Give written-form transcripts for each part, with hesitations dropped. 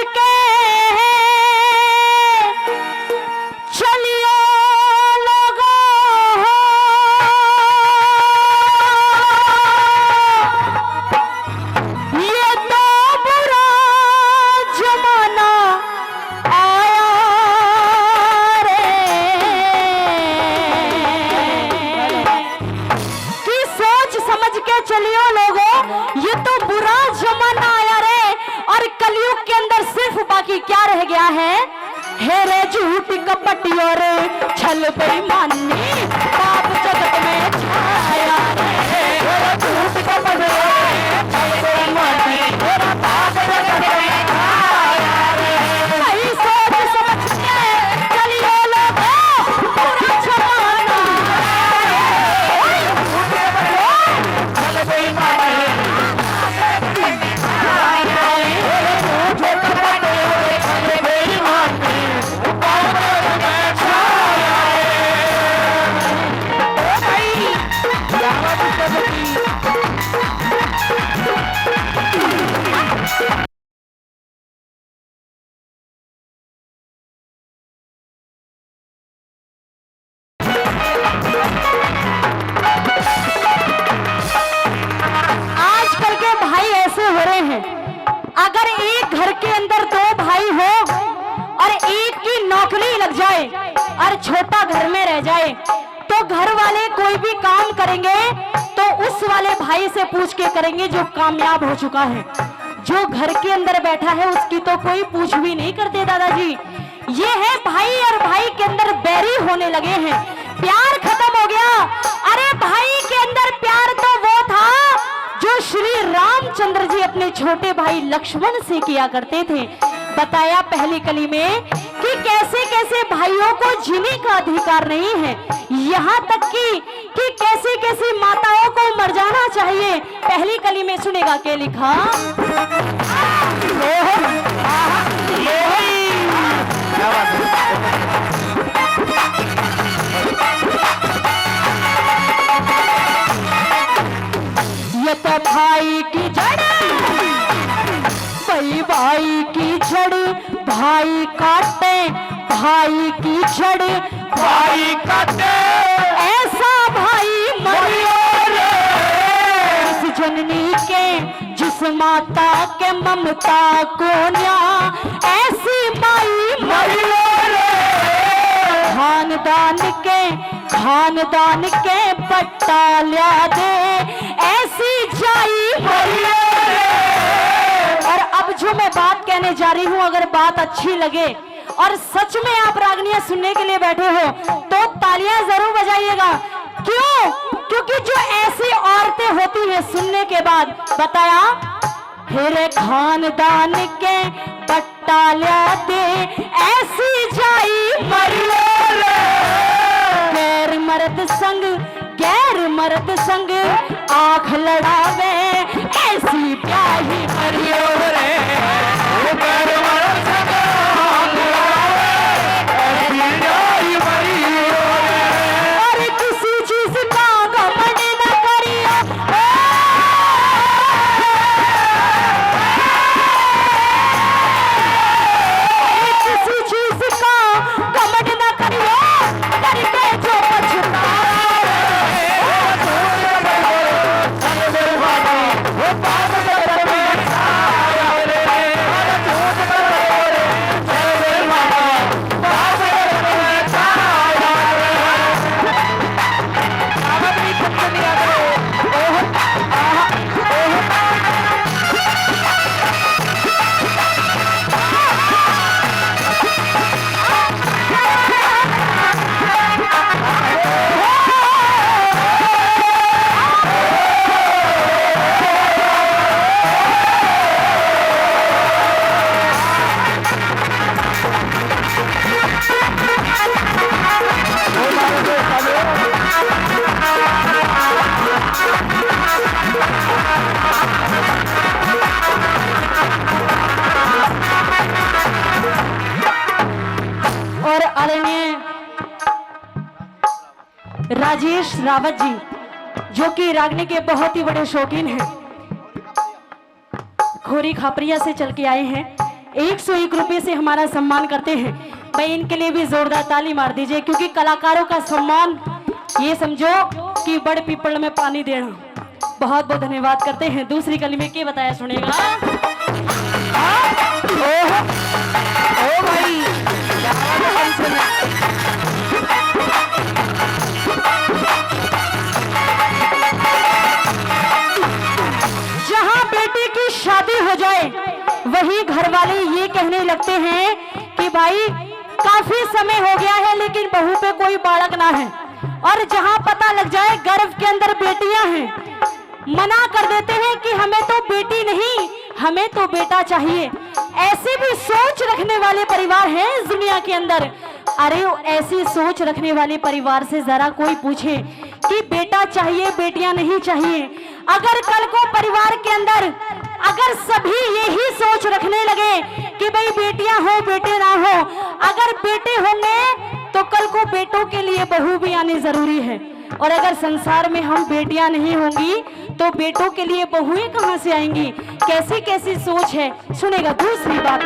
के चलियो लोगो, ये तो बुरा जमाना आया रे, कि सोच समझ के चलियो लोगो, ये तो बुरा जमाना आया रे। और कलयुग के अंदर सिर्फ बाकी क्या रह गया है? हेरे झूठ कपट और छल बेईमानी पाप जगत में छाया रे। झूठ कपट और छल बेईमानी पाप जगत में छाया रे। नहीं सोच समझ के चलियो लोगो, बुरा जमाना छल बेईमानी अगर एक घर के अंदर दो भाई हो और एक की नौकरी लग जाए और छोटा घर में रह जाए, तो घर वाले कोई भी काम करेंगे तो उस वाले भाई से पूछ के करेंगे जो कामयाब हो चुका है। जो घर के अंदर बैठा है उसकी तो कोई पूछ भी नहीं करते दादाजी। ये है भाई और भाई के अंदर बैरी होने लगे हैं, प्यार खत्म हो गया। अरे भाई के अंदर प्यार तो वो था जो श्री रामचंद्र जी अपने छोटे भाई लक्ष्मण से किया करते थे। बताया पहली कली में कि कैसे कैसे भाइयों को जीने का अधिकार नहीं है, यहाँ तक कि कैसे कैसे माताओं को मर जाना चाहिए। पहली कली में सुनेगा क्या लिखा? ये तो भाई की जड़, भाई की जड़, भाई काटे भाई की जड़, भाई काटे ऐसा भाई मरियो रे। इस जननी के जिस माता के ममता को न्या, ऐसी माई मरियो रे। खानदान के पट्टा लिया दे, ऐसी जाई मरियो रे। और अब जो मैं बात कहने जा रही हूँ, अगर बात अच्छी लगे और सच में आप रागनियां सुनने के लिए बैठे हो तो तालियां जरूर बजाइएगा। क्यों? क्योंकि जो ऐसी औरतें होती हैं सुनने के बाद, बताया हेरे खानदान के पट्टा लिया दे, ऐसी जाई मरियो रे। गैर मर्द संग आंख लड़ावे, ऐसी प्याही मरियो रे। गैर मर्द संग आंख लड़ावे, ऐसी प्याही मरियो रे। और किसी चीज का घमंड न करियो, किसी चीज का घमंड न करियो, करके जो पछताए। और आदरणीय राजेश रावत जी, जो कि रागनी के बहुत ही बड़े शौकीन हैं, खोरी खापरिया से चल के आए हैं, 101 रुपए से हमारा सम्मान करते हैं। भाई इनके लिए भी जोरदार ताली मार दीजिए, क्योंकि कलाकारों का सम्मान ये समझो कि बड़ पीपल में पानी देना। बहुत बहुत धन्यवाद करते हैं। दूसरी कली में क्या बताया सुनेगा। ओ भाई जहाँ बेटी की शादी हो जाए वही घर वाले ये कहने लगते हैं कि भाई काफी समय हो गया है लेकिन बहू पे कोई बालक ना है। और जहाँ पता लग जाए गर्भ के अंदर बेटियां हैं, मना कर देते हैं कि हमें तो बेटी नहीं, हमें तो बेटा चाहिए। ऐसी भी सोच रखने वाले परिवार हैं इस दुनिया के अंदर। अरे ऐसी सोच रखने वाले परिवार से जरा कोई पूछे कि बेटा चाहिए बेटियां नहीं चाहिए। अगर कल को परिवार के अंदर अगर सभी यही सोच रखने लगे कि भाई बेटियां हो बेटे ना हो, अगर बेटे होंगे तो कल को बेटों के लिए बहू भी आनी जरूरी है। और अगर संसार में हम बेटियां नहीं होंगी तो बेटों के लिए बहुएं कहां से आएंगी। कैसी कैसी सोच है सुनेगा। दूसरी बात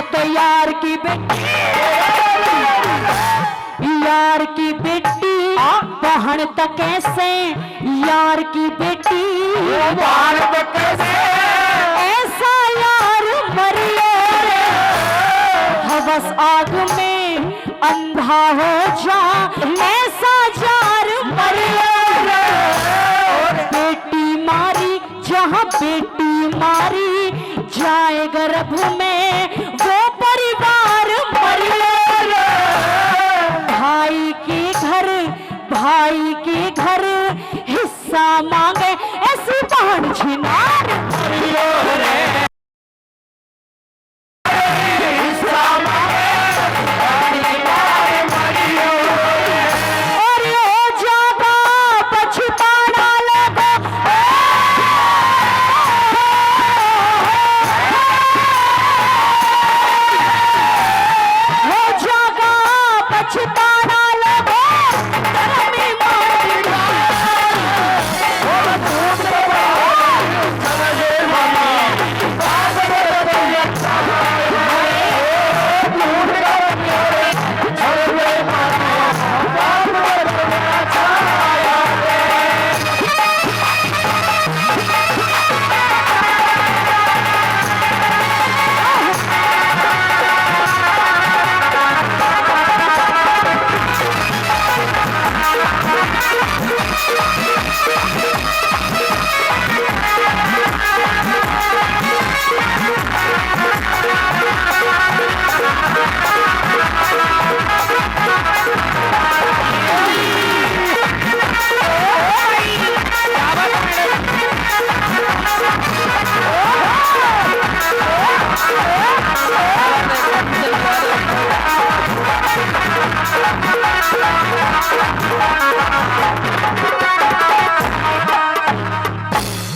तो यार की बेटी, यार की बेटी बहन तक कैसे, यार की बेटी बाहर तक कैसे ऐसा यार मरिए रे, हवस आग में अंधा हो जा, ऐसा यार मरिए रे। बेटी मारी जहाँ बेटी मारी जाए गर्भ में वो परिवार मरिए रे। भाई के घर हिस्सा मांगे ऐसी बहन छिनार और हो जागा पछताना लगा। हो जागा पछताना लगा।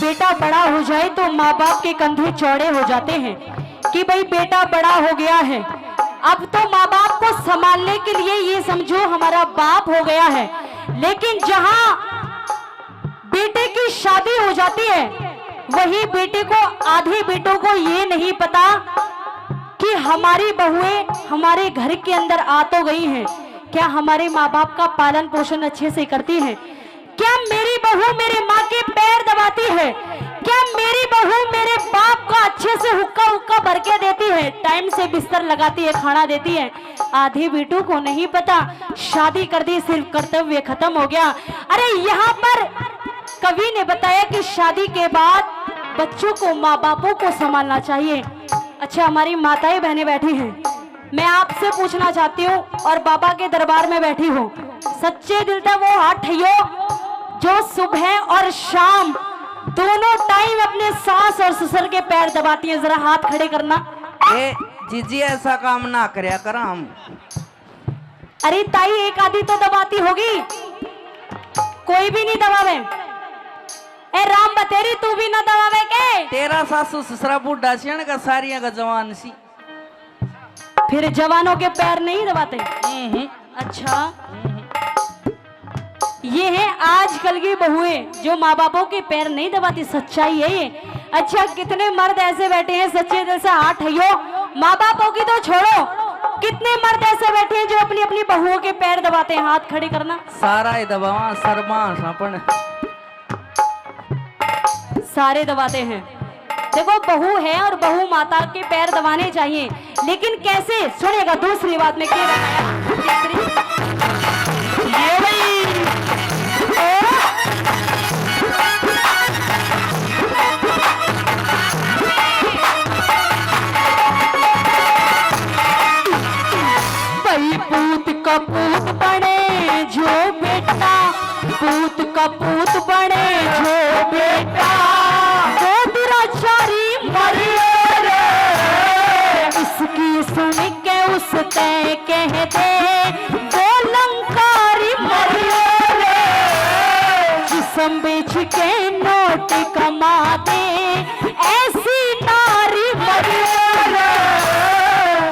बेटा बड़ा हो जाए तो माँ बाप के कंधे चौड़े हो जाते हैं कि भाई बेटा बड़ा हो गया है, अब तो माँ बाप को संभालने के लिए ये समझो हमारा बाप हो गया है। लेकिन जहाँ बेटे की शादी हो जाती है वही बेटे को, आधे बेटों को ये नहीं पता कि हमारी बहुएं हमारे घर के अंदर आ तो गई हैं, क्या हमारे माँ बाप का पालन पोषण अच्छे से करती हैं, क्या मेरी बहू मेरे माँ के पैर दबाती है, क्या मेरी बहू मेरे बाप का अच्छे से हुक्का हुक्का भर के देती है, टाइम से बिस्तर लगाती है, खाना देती है। आधे बेटों को नहीं पता, शादी कर दी सिर्फ कर्तव्य खत्म हो गया। अरे यहाँ पर कवि ने बताया कि शादी के बाद बच्चों को माँ बापों को संभालना चाहिए। अच्छा हमारी माताएं बहनें बैठी हैं, मैं आपसे पूछना चाहती हूँ और बाबा के दरबार में बैठी हूँ, सच्चे दिल से वो हाथ ठइयो जो सुबह और शाम दोनों टाइम अपने सास और ससुर के पैर दबाती है, जरा हाथ खड़े करना। ए जीजी ऐसा काम ना करया कर हम। अरे ताई एक आधी तो दबाती होगी, कोई भी नहीं दबावे। ए राम बतेरी तू भी ना दबावे के? तेरा सासू ससुरा बूढ़ा सी का सारिया का जवान सी। फिर जवानों के पैर नहीं दबाते? अच्छा, ये है आजकल की बहुएं जो माँ बापों के पैर नहीं दबाती, सच्चाई है ये। अच्छा, कितने मर्द ऐसे बैठे हैं सच्चे दिल से हाथ ठइयो, माँ बापों की तो छोड़ो, कितने मर्द ऐसे बैठे हैं जो अपनी अपनी बहुओं के पैर दबाते हैं? हाथ खड़े करना। सारा ही दबावा शर्मा सापन सारे दबाते हैं। देखो, बहू है और बहू माता के पैर दबाने चाहिए, लेकिन कैसे? सुनिएगा दूसरी बात में क्या बताया। ये भाई पूत का पूत बने जो बेटा, पूत का पूत बने जो बेटा, वो दुराचारी मरिए रे, इसकी सुन के उसते कह दे, वो लंकारी मरिए रे, जिस्म बेच के नोट कमा दे, ऐसी नारी मरिए रे,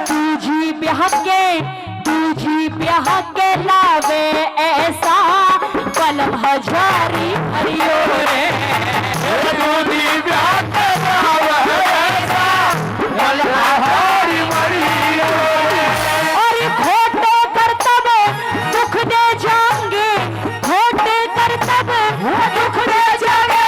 तुझी ब्याह के लावे ऐसा कलम हजारी हरियो रे, दूधी ब्याह के लावे ऐसा कलम हजारी हरियो रे। और खोटे करतब दुख दे जाएंगे, खोटे करतब दुख दे जाएंगे,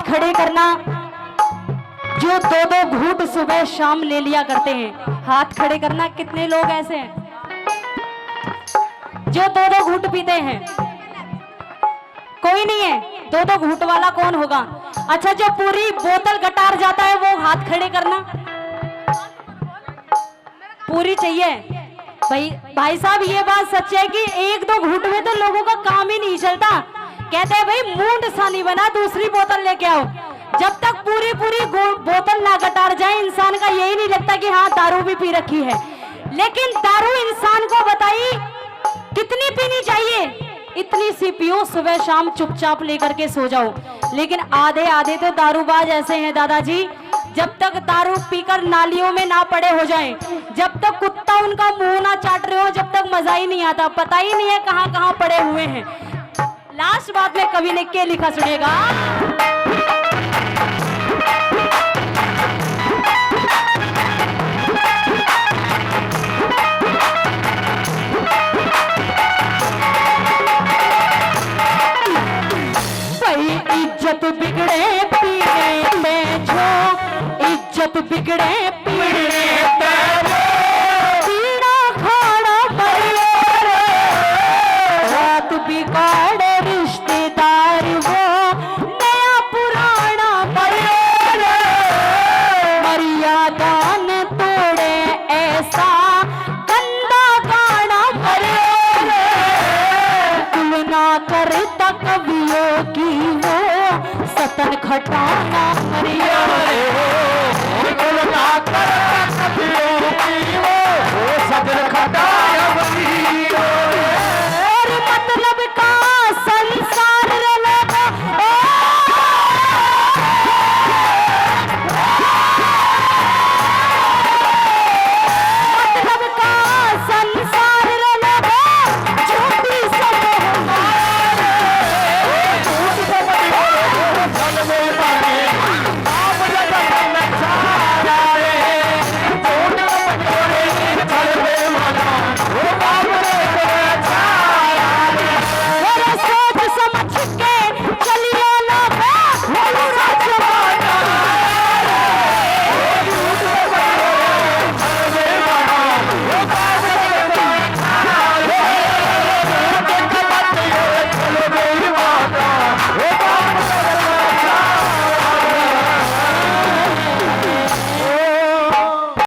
खड़े करना जो दो दो घूंट सुबह शाम ले लिया करते हैं। हाथ खड़े करना। कितने लोग ऐसे हैं जो दो दो घूंट पीते हैं? कोई नहीं है। दो दो घूंट वाला कौन होगा? अच्छा, जो पूरी बोतल गटार जाता है वो हाथ खड़े करना। पूरी चाहिए भाई साहब, ये बात सच है कि एक दो घूंट में तो लोगों का काम ही नहीं चलता। कहते हैं भाई मूंड सा नहीं बना, दूसरी बोतल लेके आओ। जब तक पूरी बोतल ना गटार जाए इंसान का यही नहीं लगता कि हाँ दारू भी पी रखी है। लेकिन दारू इंसान को बताइए कितनी पीनी चाहिए? इतनी सी पियो, सुबह शाम चुपचाप लेकर के सो जाओ। लेकिन आधे आधे तो दारूबाज ऐसे हैं दादाजी, जब तक दारू पीकर नालियों में ना पड़े हो जाएं, जब तक कुत्ता उनका मुंह ना चाट रहे हो, जब तक मजा ही नहीं आता। पता ही नहीं है कहाँ कहाँ पड़े हुए हैं। लास्ट बात में कवि ने क्या लिखा सुनेगा। भाई इज्जत बिगड़े पीने में जो, इज्जत बिगड़े पीने में पीना खाना मरिए रे, रात बिगाड़े रिश्तेदार वो नया पुराना मरिए रे, मर्यादा न तोड़े ऐसा गंदा गाना मरिए रे, तुलना करता कवियों की वो सतन खटाना मरिए रे।